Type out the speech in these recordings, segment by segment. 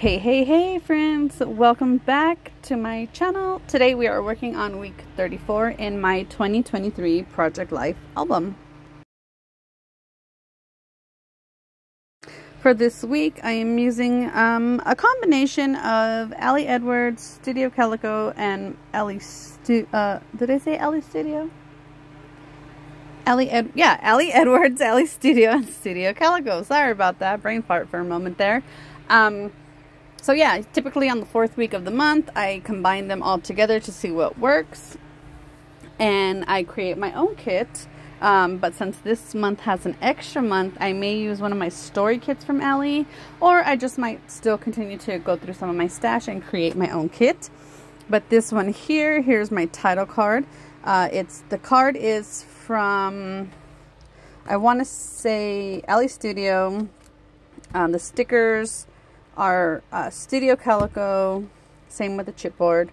Hey friends, welcome back to my channel. Today we are working on week 34 in my 2023 Project Life album. For this week I am using a combination of Ali Edwards, Studio Calico, and Ali did I say Ali Studio? Ali Edwards, Ali Studio, and Studio Calico. Sorry about that, brain fart for a moment there. So yeah, typically on the 4th week of the month, I combine them all together to see what works. And I create my own kit. But since this month has an extra month, I may use one of my story kits from Ali. Or I just might still continue to go through some of my stash and create my own kit. But this one here, here's my title card. The card is from, I want to say, Ali Studio. The stickers are Studio Calico, same with the chipboard.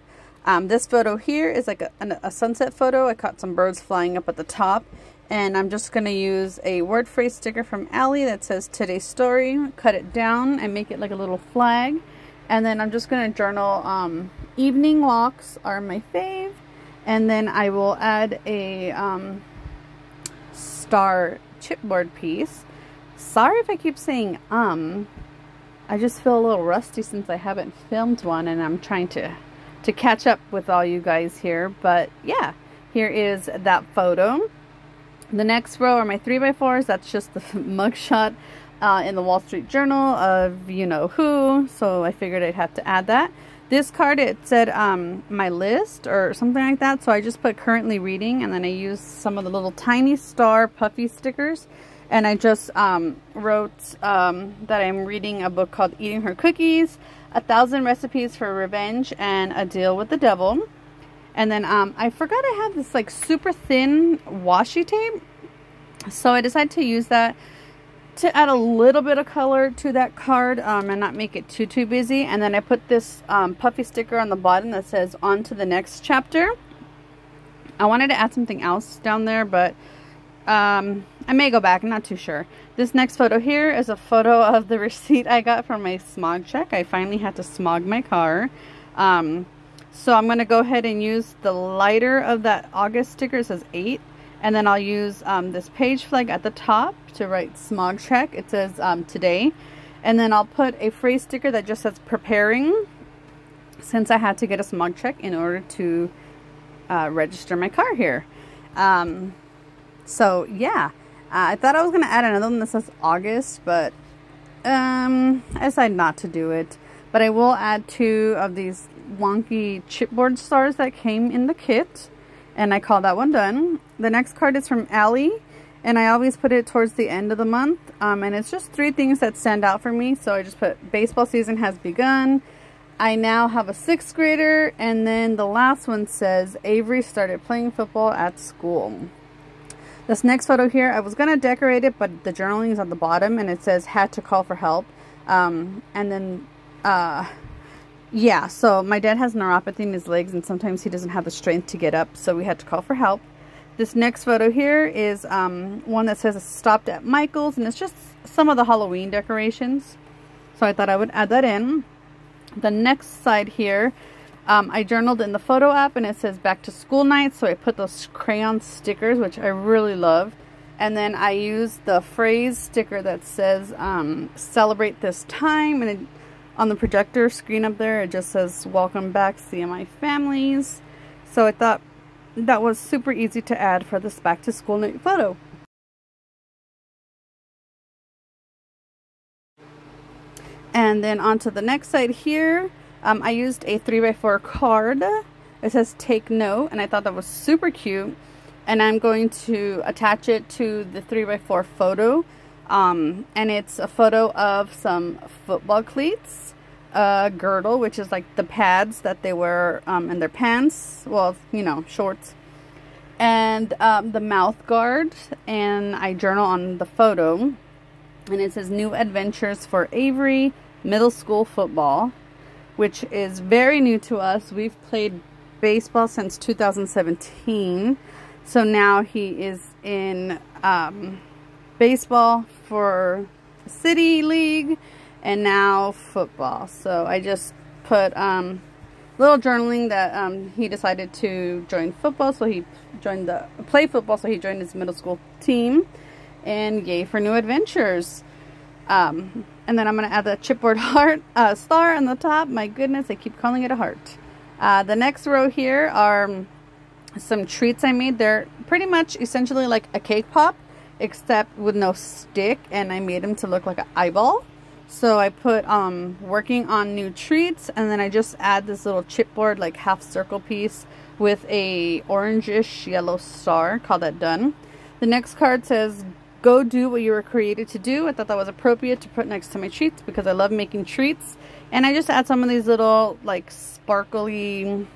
This photo here is like a sunset photo. I caught some birds flying up at the top, and I'm just going to use a word phrase sticker from Ali that says today's story, cut it down and make it like a little flag. And then I'm just going to journal evening walks are my fave, and then I will add a star chipboard piece. Sorry if I keep saying I just feel a little rusty since I haven't filmed one, and I'm trying to catch up with all you guys here. But yeah, here is that photo. The next row are my 3x4s. That's just the mugshot in the Wall Street Journal of you know who, so I figured I'd have to add that. This card, it said my list or something like that, so I just put currently reading, and then I used some of the little tiny star puffy stickers. And I just wrote that I'm reading a book called Eating Her Cookies, 1,000 Recipes for Revenge, and A Deal with the Devil. And then I forgot I had this like super thin washi tape. So I decided to use that to add a little bit of color to that card and not make it too busy. And then I put this puffy sticker on the bottom that says on to the next chapter. I wanted to add something else down there, but I may go back, I'm not too sure. This next photo here is a photo of the receipt I got from my smog check. I finally had to smog my car. So I'm going to go ahead and use the lighter of that August sticker. It says 8. And then I'll use this page flag at the top to write smog check. It says today. And then I'll put a phrase sticker that just says preparing, since I had to get a smog check in order to register my car here. So yeah, I thought I was going to add another one that says August, but I decided not to do it. But I will add 2 of these wonky chipboard stars that came in the kit, and I call that one done. The next card is from Ali, and I always put it towards the end of the month, and it's just 3 things that stand out for me. So I just put baseball season has begun, I now have a 6th grader, and then the last one says Avery started playing football at school. This next photo here, I was going to decorate it, but the journaling is on the bottom, and it says had to call for help. And then, yeah, so my dad has neuropathy in his legs, and sometimes he doesn't have the strength to get up, so we had to call for help. This next photo here is one that says stopped at Michael's, and it's just some of the Halloween decorations. So I thought I would add that in. The next side here, I journaled in the photo app, and it says back to school night, so I put those crayon stickers, which I really love. And then I used the phrase sticker that says celebrate this time, and on the projector screen up there it just says welcome back CMI families. So I thought that was super easy to add for this back to school night photo. And then on to the next side here, I used a 3x4 card. It says take note, and I thought that was super cute. And I'm going to attach it to the 3x4 photo. And it's a photo of some football cleats, a girdle, which is like the pads that they wear in their pants, well, you know, shorts, and the mouth guard. And I journal on the photo, and it says new adventures for Avery, middle school football, which is very new to us. We've played baseball since 2017. So now he is in baseball for City League, and now football. So I just put little journaling that he decided to join football, so he joined play football, so he joined his middle school team, and yay for new adventures. And then I'm going to add the chipboard heart star on the top. My goodness, I keep calling it a heart. The next row here are some treats I made. They're pretty much essentially like a cake pop, except with no stick, and I made them to look like an eyeball. So I put working on new treats, and then I just add this little chipboard like half circle piece with a orangish yellow star. Call that done. The next card says, go do what you were created to do. I thought that was appropriate to put next to my treats because I love making treats. And I just add some of these little like sparkly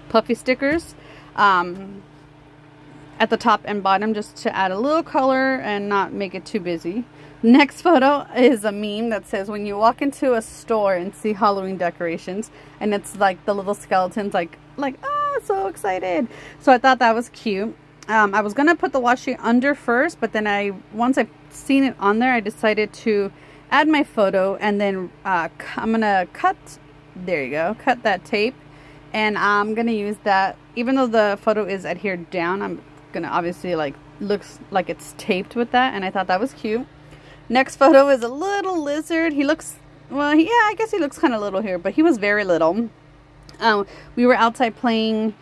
puffy stickers at the top and bottom, just to add a little color and not make it too busy. Next photo is a meme that says, when you walk into a store and see Halloween decorations, and it's like the little skeletons like oh, so excited. So I thought that was cute. I was gonna put the washi under first, but then once I've seen it on there, I decided to add my photo, and then I'm gonna cut that tape, and I'm gonna use that. Even though the photo is adhered down, I'm gonna obviously looks like it's taped with that, and I thought that was cute. Next photo is a little lizard. He looks, well, yeah, I guess he looks kind of little here, but he was very little. We were outside playing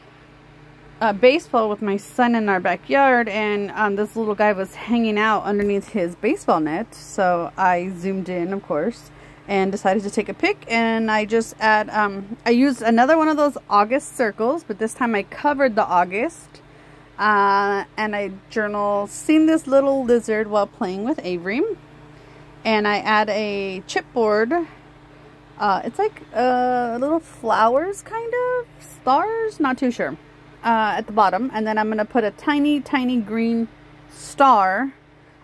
baseball with my son in our backyard, and this little guy was hanging out underneath his baseball net. So I zoomed in, of course, and decided to take a pic. And I just I used another one of those August circles, but this time I covered the August. And I journal seeing this little lizard while playing with Avery. And I add a chipboard. It's like little flowers, kind of stars, not too sure, at the bottom. And then I'm gonna put a tiny green star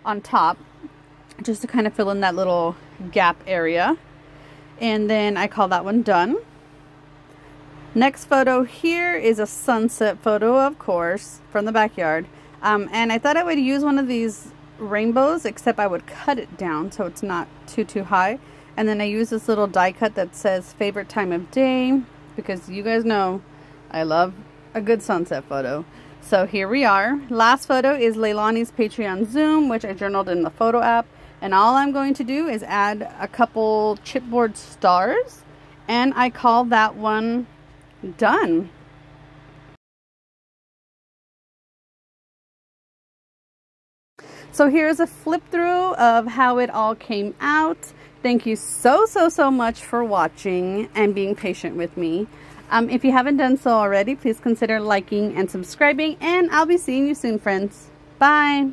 on top, just to kind of fill in that little gap area. And then I call that one done. Next photo here is a sunset photo, of course, from the backyard. And I thought I would use one of these rainbows, except I would cut it down so it's not too high. And then I use this little die cut that says favorite time of day, because you guys know I love a good sunset photo. So here we are. Last photo is Leilani's Patreon Zoom, which I journaled in the photo app. And all I'm going to do is add a couple chipboard stars, and I call that one done. So here's a flip through of how it all came out. Thank you so much for watching and being patient with me. If you haven't done so already, please consider liking and subscribing, and I'll be seeing you soon, friends. Bye.